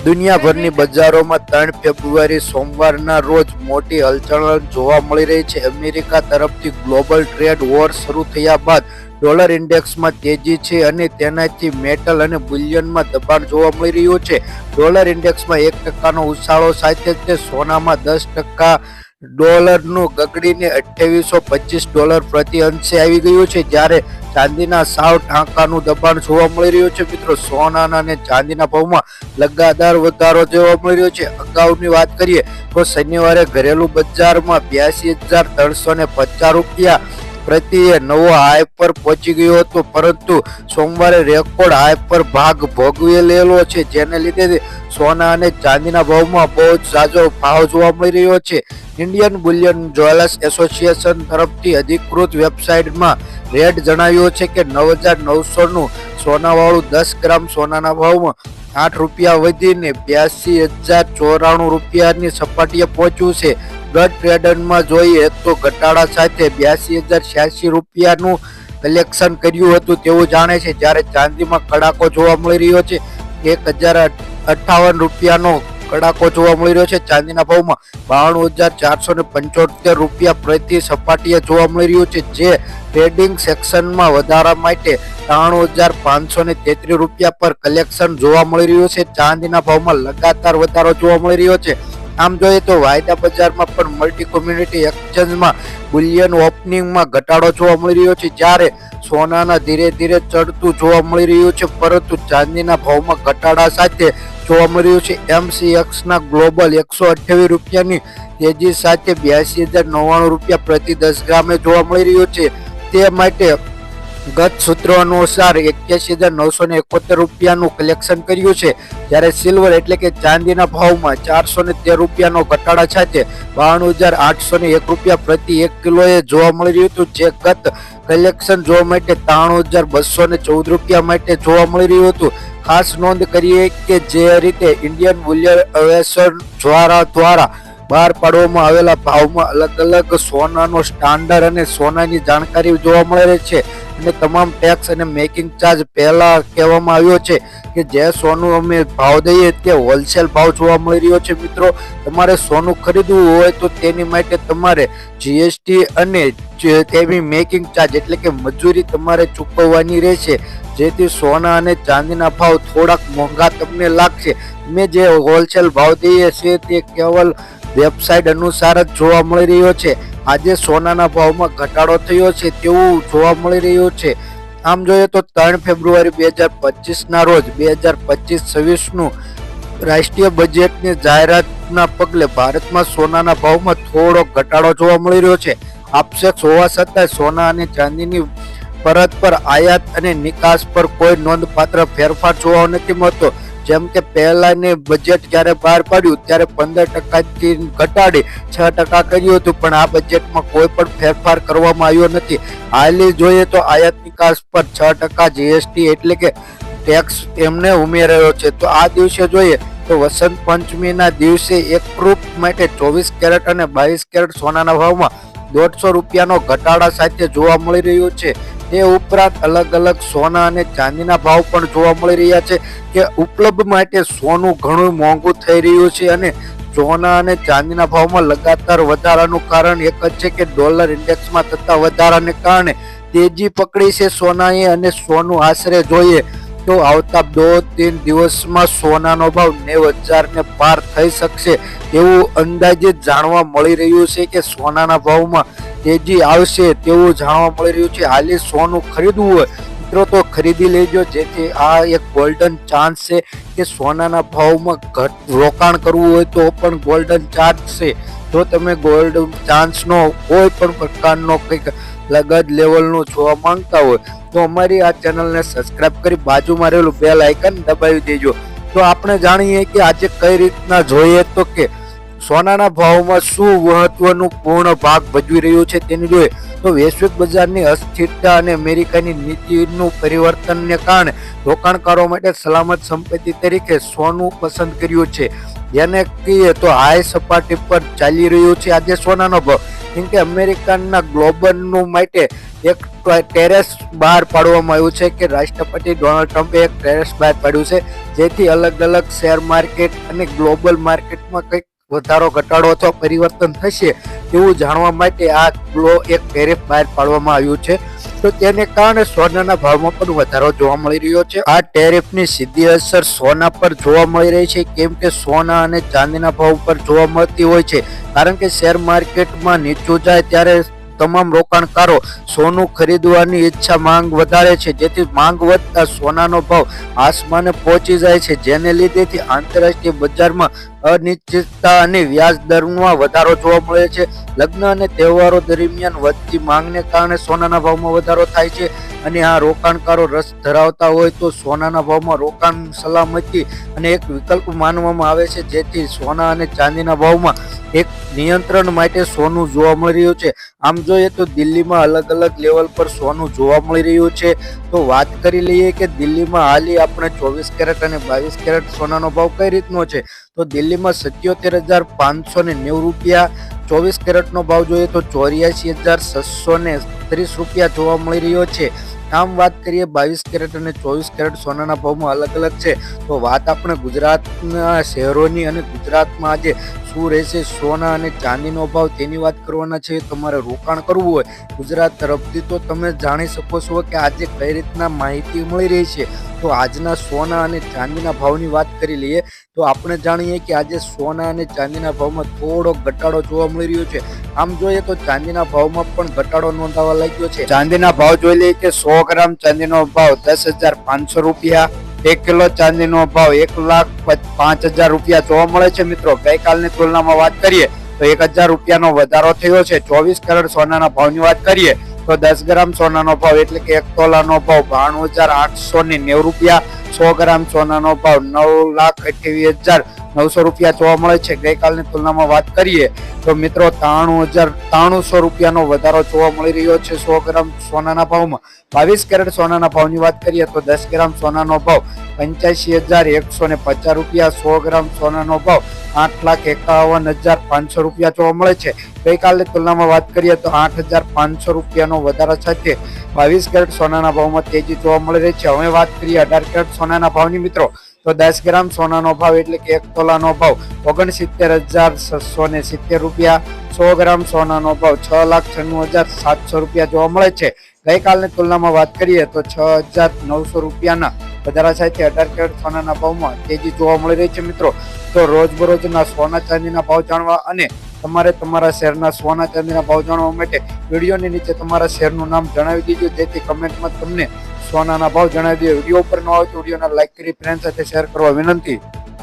દુનિયાભરની બજારોમાં 3 ફેબ્રુઆરી સોમવારના રોજ મોટી હલચલ જોવા મળી રહી છે. અમેરિકા તરફથી ગ્લોબલ ટ્રેડ વોર શરૂ થયા બાદ ડોલર ઇન્ડેક્સમાં તેજી છે અને તેનાથી મેટલ અને બુલિયનમાં દબાણ જોવા મળી રહ્યું છે. ડોલર ઇન્ડેક્સમાં 1% ઉછાળો સાથે તે સોનામાં 10% ડોલરનું ગગડીને $2825 પ્રતિ અંશે આવી ગયું છે, જ્યારે ચાંદીના સાવ ટાંકાનું દબાણ જોવા મળી રહ્યું છે. મિત્રો, સોનાના અને ચાંદીના ભાવમાં લગાતાર વધારો જોવા મળી રહ્યો છે. અગાઉની વાત કરીએ તો શનિવારે ઘરેલું બજારમાં 82,350 રૂપિયા પ્રતિ નવો હાઈ પર પહોંચી ગયો હતો, પરંતુ સોમવારે રેકોર્ડ હાઈ પર ભાગ ભોગવી લેલો છે, જેને લીધે સોના અને ચાંદીના ભાવમાં બહુ જ ઝાઝો ભાવ જોવા મળી રહ્યો છે. ઇન્ડિયન બુલિયન જ્વેલર્સ એસોસિએશન તરફથી અધિકૃત વેબસાઇટમાં રેટ જણાવ્યું છે કે 9,900નું સોનાવાળું 10 ગ્રામ સોનાના ભાવમાં 8 રૂપિયા વધીને 82,094 રૂપિયાની સપાટીએ પહોંચ્યું છે. ગત ટ્રેડરમાં જોઈએ તો ઘટાડા સાથે 82,086 રૂપિયાનું કલેક્શન કર્યું હતું તેવું જાણે છે, જ્યારે ચાંદીમાં કડાકો જોવા મળી રહ્યો છે. 1,058 રૂપિયાનો કડાકો જોવા મળી રહ્યો છે. ચાંદીના ભાવમાં 92,475 રૂપિયા પ્રતિ સપાટીએ જોવા મળી રહ્યું છે, જે ટ્રેડિંગ સેક્શનમાં વધારા માટે 93,533 રૂપિયા પર કલેક્શન જોવા મળી રહ્યું છે. ચાંદીના ભાવમાં લગાતાર વધારો જોવા મળી રહ્યો છે. આમ જોઈએ તો વાયદા બજારમાં પણ મલ્ટી કોમ્યુનિટી એક્સચેન્જમાં બુલિયન ઓપનિંગમાં ઘટાડો જોવા મળી રહ્યો છે, જ્યારે સોનાના ધીરે ધીરે ચડતું જોવા મળી રહ્યું છે, પરંતુ ચાંદીના ભાવમાં ઘટાડા સાથે જોવા મળી રહ્યું છે. MCXના ગ્લોબલ 128 રૂપિયાની તેજી સાથે 82,099 રૂપિયા પ્રતિ 10 ગ્રામે જોવા મળી રહ્યું છે. તે માટે ગત સૂત્રો અનુસાર 81,971 રૂપિયાનું કલેક્શન કર્યું છે, જ્યારે સિલ્વર એટલે કે ચાંદીના ભાવમાં 413 રૂપિયાનો ઘટાડા સાથે 92,801 રૂપિયા પ્રતિ 1 કિલોએ જોવા મળી રહ્યું હતું, જે ગત કલેક્શન જોવા માટે 93,214 રૂપિયા માટે જોવા મળી રહ્યું હતું. ખાસ નોંધ કરીએ કે જે રીતે ઇન્ડિયન બુલિયન એસોસિએશન દ્વારા બહાર પાડવામાં આવેલા ભાવમાં અલગ અલગ સોનાનો સ્ટાન્ડર્ડ અને સોનાની જાણકારી જોવા મળે છે, અને તમામ ટેક્સ અને મેકિંગ ચાર્જ પહેલા કહેવામાં આવ્યો છે કે જે સોનું અમે ભાવ દઈએ તે હોલસેલ ભાવ જોવા મળી રહ્યો છે. મિત્રો, તમારે સોનું ખરીદવું હોય તો તેની માટે તમારે GST અને તેની મેકિંગ ચાર્જ એટલે કે મજૂરી તમારે ચૂકવવાની રહેશે, જેથી સોના અને ચાંદીના ભાવ થોડાક મોંઘા તમને લાગશે. અમે જે હોલસેલ ભાવ દઈએ છીએ તે કેવલ વેબસાઇટ અનુસાર જ જોવા મળી રહ્યો છે. આજે સોનાના ભાવમાં ઘટાડો થયો છે તેવું જોવા મળી રહ્યું છે. આમ જોઈએ તો 3 ફેબ્રુઆરી 2025ના રોજ 2025-26નું રાષ્ટ્રીય બજેટની જાહેરાતના પગલે ભારતમાં સોનાના ભાવમાં થોડો ઘટાડો જોવા મળી રહ્યો છે. આપક્ષેપ હોવા છતાં સોના અને ચાંદીની પરત પર આયાત અને નિકાસ પર કોઈ નોંધપાત્ર ફેરફાર જોવા નથી મળતો. જેમ કે પહેલાની બજેટ જ્યારે બહાર પાડ્યું ત્યારે 15%થી ઘટાડી 6% કર્યું હતું, પણ આ બજેટમાં કોઈ પણ ફેરફાર કરવામાં આવ્યો નથી. હાલી જોઈએ તો આયાત નિકાસ પર 6% GST એટલે કે ટેક્સ એમને ઉમેરાયો છે. તો આ દિવસે જોઈએ તો વસંત પંચમીના દિવસે એક રૂપ માટે 24 કેરેટ અને 22 કેરેટ સોનાના ભાવમાં 150 રૂપિયાનો ઘટાડા સાથે જોવા મળી રહ્યું છે. તે ઉપરાંત અલગ અલગ સોના અને ચાંદીના ભાવ પણ જોવા મળી રહ્યા છે કે ઉપલબ્ધ માટે સોનું ઘણું મોંઘું થઈ રહ્યું છે, અને સોના અને ચાંદીના ભાવમાં લગાતાર વધારાનું કારણ એક જ છે કે ડોલર ઇન્ડેક્સમાં થતા વધારાને કારણે તેજી પકડી છે સોનાએ, અને સોનું આશરે જોઈએ તો આવતા 2-3 દિવસમાં સોનાનો ભાવ 90,000ને પાર થઈ શકશે એવું અંદાજિત જાણવા મળી રહ્યું છે કે સોનાના ભાવમાં તેજી આવશે તેવું જાણવા મળી રહ્યું છે. હાલે સોનું ખરીદવું હોય મિત્રો તો ખરીદી લેજો, જેથી આ એક ગોલ્ડન ચાન્સ છે કે સોનાના ભાવમાં રોકાણ કરવું હોય તો પણ ગોલ્ડન ચાન્સ છે. જો તમે ગોલ્ડ ચાન્સનો કોઈ પણ પ્રકારનો કંઈક લગત લેવલનું જોવા માંગતા હોય તો અમારી આ ચેનલને સબસ્ક્રાઇબ કરી બાજુમાં રહેલું બેલ આઇકન દબાવી દેજો. તો આપણે જાણીએ કે આજે કઈ રીતના જોઈએ તો કે સોનાના ભાવમાં શું મહત્વનું પૂર્ણ ભાગ ભજવી રહ્યું છે તેની જોઈએ તો વૈશ્વિક બજારની અસ્થિરતા અને અમેરિકાની નીતિનું પરિવર્તનને કારણે રોકાણકારો માટે સલામત સંપત્તિ તરીકે સોનું પસંદ કર્યું છે, જેને કહીએ તો હાઈ સપાટી પર ચાલી રહ્યું છે આજે સોનાનો ભાવ. કેમ કે અમેરિકાના ગ્લોબલનું માટે એક ટેરેસ બહાર પાડવામાં આવ્યું છે કે રાષ્ટ્રપતિ ડોનાલ્ડ ટ્રમ્પે એક ટેરેસ બહાર પાડ્યું છે, જેથી અલગ અલગ શેર માર્કેટ અને ગ્લોબલ માર્કેટમાં કંઈક વધારો ઘટાડો અથવા પરિવર્તન થશે તેવું જાણવા માટે આ એક ટેરિફ બહાર પાડવામાં આવ્યું છે. તો તેને કારણે સોનાના ભાવમાં પણ વધારો જોવા મળી રહ્યો છે. આ ટેરિફની સીધી અસર સોના પર જોવા મળી રહી છે, કેમ કે સોના અને ચાંદીના ભાવ પર જોવા મળતી હોય છે, કારણ કે શેર માર્કેટમાં નીચું જાય ત્યારે તમામ રોકાણકારો સોનું ખરીદવાની ઈચ્છા માંગ વધારે છે, જેથી માંગ વધતા સોનાનો ભાવ આસમાને પહોંચી જાય છે, જેને લીધેથી આંતરરાષ્ટ્રીય બજારમાં અનિશ્ચિતતા અને વ્યાજ દરમાં વધારો જોવા મળે છે. લગ્ન અને તહેવારો દરમિયાન વધતી માંગને કારણે સોનાના ભાવમાં વધારો થાય છે, અને આ રોકાણકારો રસ ધરાવતા હોય તો સોનાના ભાવમાં રોકાણ સલામતી અને એક વિકલ્પ માનવામાં આવે છે, જેથી સોના અને ચાંદીના ભાવમાં એક નિયંત્રણ માટે સોનું જોવા મળી રહ્યું છે. આમ જોઈએ તો દિલ્હીમાં અલગ અલગ લેવલ પર સોનું જોવા મળી રહ્યું છે. તો વાત કરી લઈએ કે દિલ્હીમાં હાલી આપણે 24 કેરેટ અને 22 કેરેટ સોનાનો ભાવ કઈ રીતનો છે. તો દિલ્હીમાં 77,590 રૂપિયા, 24 કેરેટનો ભાવ જોઈએ તો 84,630 રૂપિયા જોવા મળી રહ્યો છે. આમ વાત કરીએ 22 કેરેટ અને 24 કેરેટ સોનાના ભાવમાં અલગ અલગ છે. તો વાત આપણે ગુજરાતના શહેરોની અને ગુજરાતમાં આજે શું રહેશે સોના અને ચાંદીનો ભાવ તેની વાત કરવાના છે. તમારે રોકાણ કરવું હોય ગુજરાત તરફથી તો તમે જાણી શકો છો કે આજે કઈ રીતના માહિતી મળી રહી છે. તો આજના સોના અને ચાંદીના ભાવની વાત કરી લઈએ તો આપણે જાણીએ કે આજે સોના અને ચાંદીના ભાવમાં થોડો ઘટાડો જોવા મળી રહ્યો છે. આમ જોઈએ તો ચાંદીના ભાવમાં પણ ઘટાડો નોંધાવા લાગ્યો છે. ચાંદીના ભાવ જોઈ લઈએ કે 100 ગ્રામ ચાંદીનો ભાવ 10,500 રૂપિયા, 1 કિલો ચાંદીનો ભાવ 1,05,000 રૂપિયા જોવા મળે છે. મિત્રો ગઈકાલની તુલનામાં વાત કરીએ તો 1,000 રૂપિયાનો વધારો થયો છે. 24 કેરેટ સોનાના ભાવની વાત કરીએ તો 10 ગ્રામ સોનાનો ભાવ એટલે કે 1 તોલાનો ભાવ 92,890 રૂપિયા, 100 ગ્રામ સોનાનો ભાવ 9,28,900 રૂપિયા જોવા મળે છે. ગઈકાલની તુલનામાં વાત કરીએ તો મિત્રો 93,300 રૂપિયાનો વધારો જોવા મળી રહ્યો છે 100 ગ્રામ સોનાના ભાવમાં. 22 કેરેટ સોનાના ભાવની વાત કરીએ તો 10 ગ્રામ સોનાનો ભાવ 85,150 રૂપિયા, 100 ગ્રામ સોનાનો ભાવ 8,51,500 રૂપિયા જોવા મળે છે. ગઈકાલની તુલનામાં વાત કરીએ તો 8,500 રૂપિયાનો વધારા સાથે 22 કેરેટ સોનાના ભાવમાં તેજી જોવા મળી રહી છે. હવે વાત કરીએ 18 કેરેટ સોનાના ભાવની મિત્રો તો 10 ગ્રામ સોનાનો ભાવ એટલે કે 1 તોલાનો ભાવ 69,670 રૂપિયા, 100 ગ્રામ સોનાનો ભાવ 6,96,700 રૂપિયા જોવા મળે છે. ગઈકાલની તુલનામાં વાત કરીએ તો 6,900 રૂપિયાના વધારા સાથે 18 કેરેટ સોનાના ભાવમાં તેજી જોવા મળી રહી છે. મિત્રો તો રોજબરોજના સોના ચાંદીના ભાવ જાણવા અને તમારે તમારા શહેરના સોના ચાંદીના ભાવ જાણવા માટે વિડીયોની નીચે તમારા શહેરનું નામ જણાવી દીજો, જેથી કમેન્ટમાં તમને સોનાના ભાવ જણાવી દો. વિડીયો ઉપર ન આવે તો વિડીયોને લાઈક કરી ફ્રેન્ડ સાથે શેર કરવા વિનંતી.